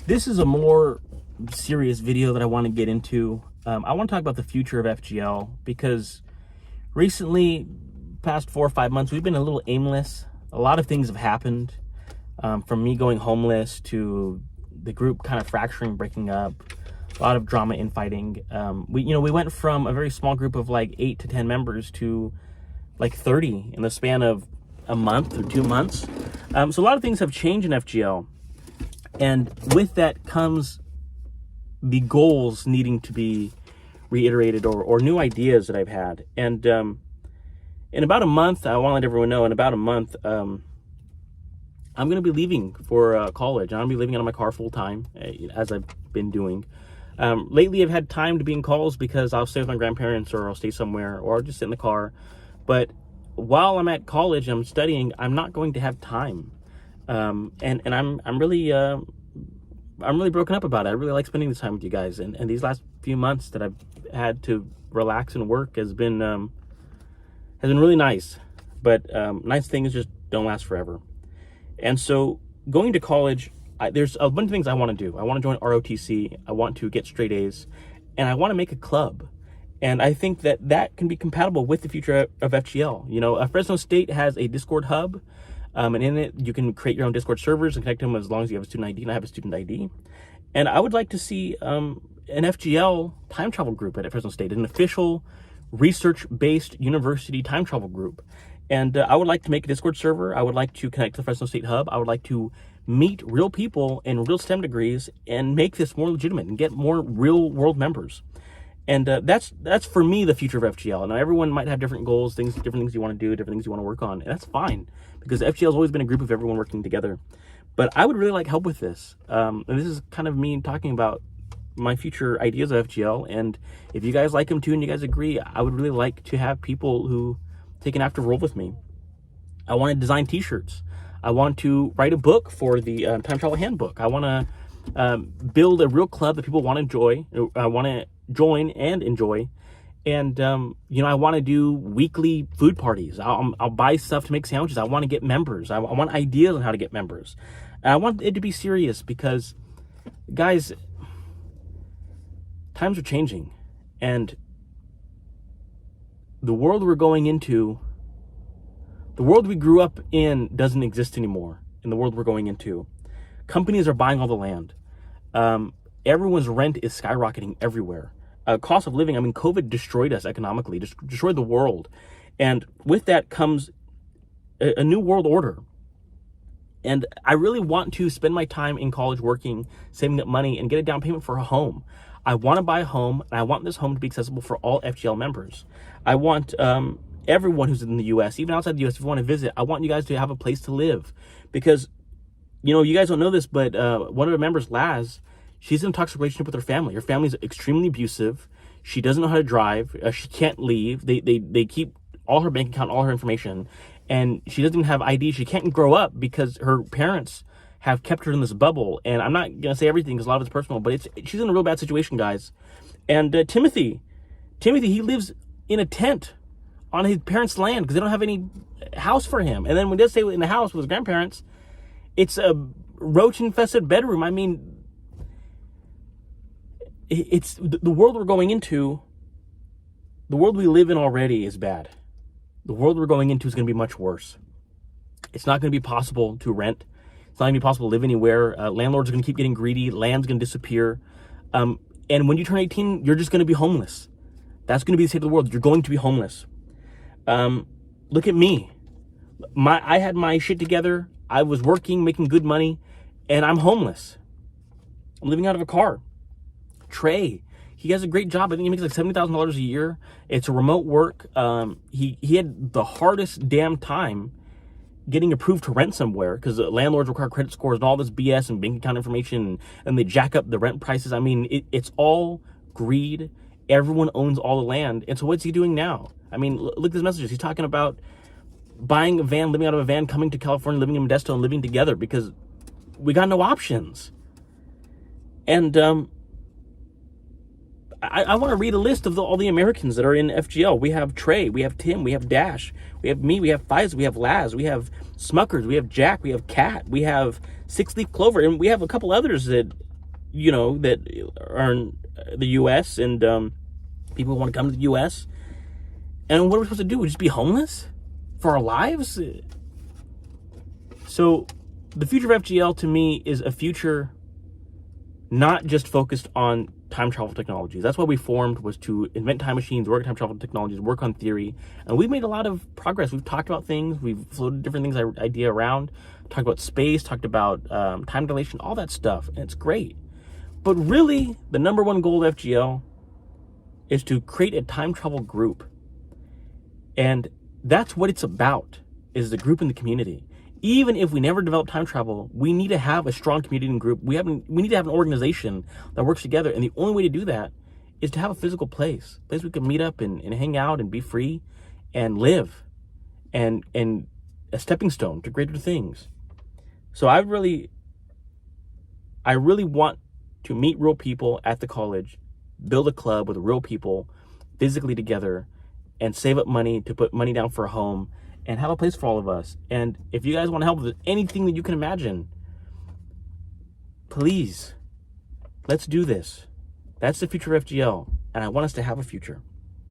This is a more serious video that I want to get into. I want to talk about the future of FGL because recently, past 4 or 5 months, we've been a little aimless. A lot of things have happened, from me going homeless to the group kind of fracturing, breaking up, a lot of drama, infighting. We went from a very small group of like 8 to 10 members to like 30 in the span of a month or 2 months. So a lot of things have changed in FGL. And with that comes the goals needing to be reiterated or new ideas that I've had. And in about a month, I want to let everyone know, in about a month, I'm going to be leaving for college. I'm going to be living out of my car full time, as I've been doing. Lately, I've had time to be in calls because I'll stay with my grandparents or I'll stay somewhere or I'll just sit in the car. But while I'm at college and I'm studying, I'm not going to have time. And I'm really broken up about it. I really like spending this time with you guys. And these last few months that I've had to relax and work has been really nice. But nice things just don't last forever. And so going to college, there's a bunch of things I want to do. I want to join ROTC. I want to get straight A's. And I want to make a club. And I think that can be compatible with the future of FGL. You know, Fresno State has a Discord hub. And in it, you can create your own Discord servers and connect them as long as you have a student ID, and I have a student ID. And I would like to see an FGL time travel group at Fresno State, an official research-based university time travel group. And I would like to make a Discord server. I would like to connect to the Fresno State hub. I would like to meet real people in real STEM degrees and make this more legitimate and get more real-world members. And that's for me the future of FGL. Now everyone might have different goals, different things you want to do, different things you want to work on, and that's fine because FGL has always been a group of everyone working together. But I would really like help with this. And this is kind of me talking about my future ideas of FGL. And if you guys like them too and you guys agree, I would really like to have people who take an active role with me. I want to design T-shirts. I want to write a book for the Time Travel Handbook. I want to build a real club that people want to enjoy. I want to join and enjoy. And I want to do weekly food parties. I'll buy stuff to make sandwiches. I want to get members. I want ideas on how to get members. And I want it to be serious because, guys, times are changing. And the world we're going into, the world we grew up in doesn't exist anymore in the world we're going into. Companies are buying all the land. Everyone's rent is skyrocketing everywhere. Cost of living, COVID destroyed us economically, destroyed the world. And with that comes a new world order. And I really want to spend my time in college working, saving up money, and get a down payment for a home. I want to buy a home, and I want this home to be accessible for all FGL members. I want everyone who's in the U.S., even outside the U.S., if you want to visit, I want you guys to have a place to live. Because, you guys don't know this, but one of our members, Laz, she's in a toxic relationship with her family. Her family's extremely abusive. She doesn't know how to drive. She can't leave. They keep all her bank account, all her information, and she doesn't even have ID. She can't grow up because her parents have kept her in this bubble. And I'm not gonna say everything because a lot of it's personal, but she's in a real bad situation, guys. And Timothy, he lives in a tent on his parents' land because they don't have any house for him. And then when he does stay in the house with his grandparents, it's a roach-infested bedroom. It's the world we're going into. The world we live in already is bad. The world we're going into is going to be much worse. It's not going to be possible to rent. It's not going to be possible to live anywhere. Landlords are going to keep getting greedy. Land's going to disappear. And when you turn 18, you're just going to be homeless. That's going to be the state of the world. You're going to be homeless. Look at me. I had my shit together. I was working, making good money, and I'm homeless. I'm living out of a car. Trey, he has a great job. I think he makes like $70,000 a year. It's a remote work. He had the hardest damn time getting approved to rent somewhere because landlords require credit scores and all this BS and bank account information, and they jack up the rent prices. It's all greed. Everyone owns all the land. And so what's he doing now? Look at his messages. He's talking about buying a van, living out of a van, coming to California, living in Modesto, and living together because we got no options. And I want to read a list of all the Americans that are in FGL. We have Trey, we have Tim, we have Dash, we have me, we have Fiza, we have Laz, we have Smuckers, we have Jack, we have Kat, we have Six Leaf Clover, and we have a couple others that that are in the U.S. and people want to come to the U.S. And what are we supposed to do? We just be homeless for our lives? So the future of FGL to me is a future not just focused on time travel technologies. That's why we formed, was to invent time machines, work on time travel technologies, work on theory. And we've made a lot of progress. We've talked about things. We've floated different things, idea around, talked about space, talked about time dilation, all that stuff. And it's great. But really, the number one goal of FGL is to create a time travel group. And that's what it's about, is the group in the community. Even if we never develop time travel, we need to have a strong community and group. We need to have an organization that works together. And the only way to do that is to have a physical place we can meet up and hang out and be free and live, and a stepping stone to greater things. So I really want to meet real people at the college, build a club with real people physically together, and save up money to put money down for a home and have a place for all of us. And if you guys want to help with anything that you can imagine, please, let's do this. That's the future of FGL, and I want us to have a future.